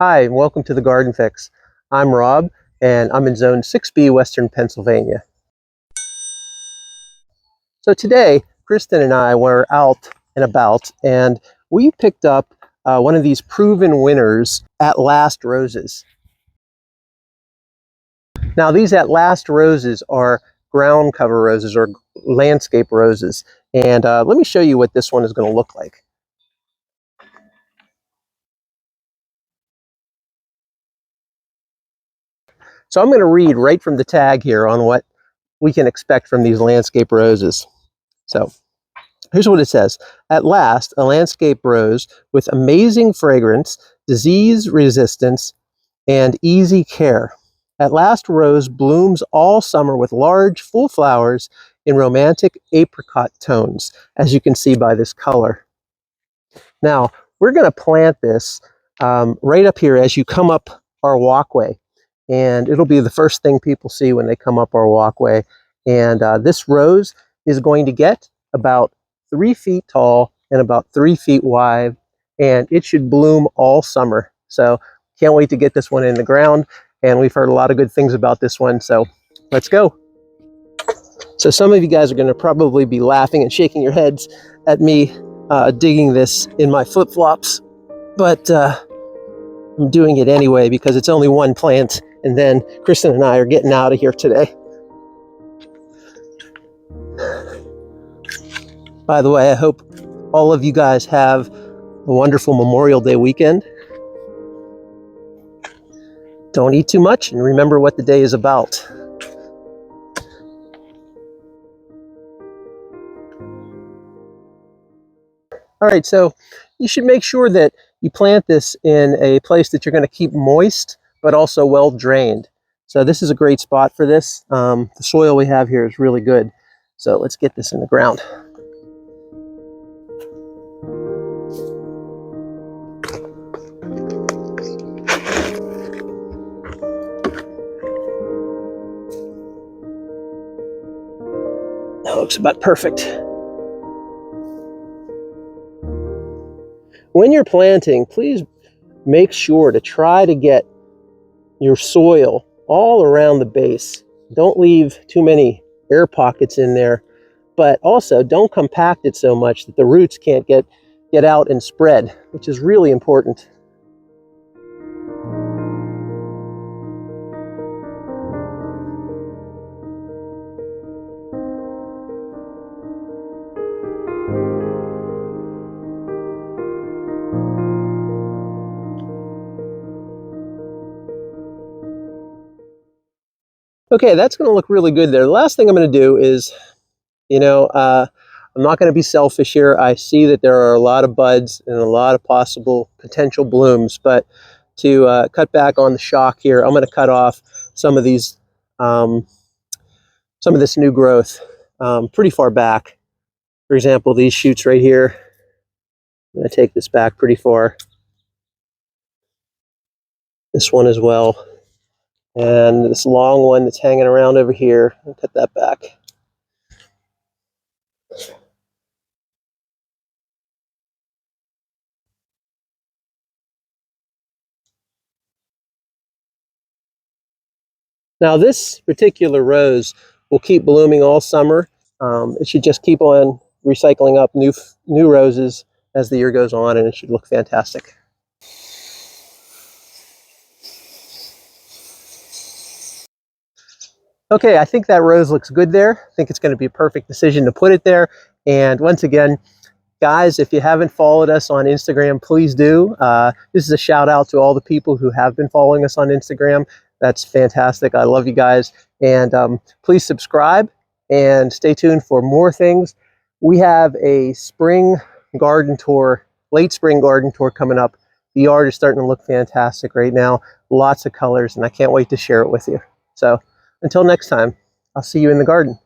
Hi, and welcome to the Garden Fix. I'm Rob, and I'm in Zone 6B, Western Pennsylvania. So today, Kristen and I were out and about, and we picked up one of these proven winners, At Last roses. Now, these At Last roses are ground cover roses or landscape roses, and let me show you what this one is going to look like. So I'm going to read right from the tag here on what we can expect from these landscape roses. So here's what it says. At last, a landscape rose with amazing fragrance, disease resistance, and easy care. At last, rose blooms all summer with large, full flowers in romantic apricot tones, as you can see by this color. Now, we're going to plant this right up here as you come up our walkway. And it'll be the first thing people see when they come up our walkway. And this rose is going to get about 3 feet tall and about 3 feet wide, and it should bloom all summer. So can't wait to get this one in the ground, and we've heard a lot of good things about this one, so let's go. So some of you guys are going to probably be laughing and shaking your heads at me digging this in my flip-flops, but I'm doing it anyway because it's only one plant, and then Kristen and I are getting out of here today. By the way, I hope all of you guys have a wonderful Memorial Day weekend. Don't eat too much, and remember what the day is about. All right, so you should make sure that you plant this in a place that you're going to keep moist, but also well drained. So this is a great spot for this. The soil we have here is really good. So let's get this in the ground. That looks about perfect. When you're planting, please make sure to try to get your soil all around the base. Don't leave too many air pockets in there, but also don't compact it so much that the roots can't get out and spread, which is really important. Okay, that's going to look really good there. The last thing I'm going to do is, I'm not going to be selfish here. I see that there are a lot of buds and a lot of possible potential blooms, but to cut back on the shock here, I'm going to cut off some of these, some of this new growth pretty far back. For example, these shoots right here, I'm going to take this back pretty far. This one as well. And this long one that's hanging around over here, I'll cut that back. Now this particular rose will keep blooming all summer. It should just keep on recycling up new roses as the year goes on, and it should look fantastic. Okay, I think that rose looks good there. I think it's going to be a perfect decision to put it there. And once again, guys, if you haven't followed us on Instagram, please do. This is a shout out to all the people who have been following us on Instagram. That's fantastic. I love you guys. And please subscribe and stay tuned for more things. We have a spring garden tour, late spring garden tour coming up. The yard is starting to look fantastic right now. Lots of colors, and I can't wait to share it with you. So until next time, I'll see you in the garden.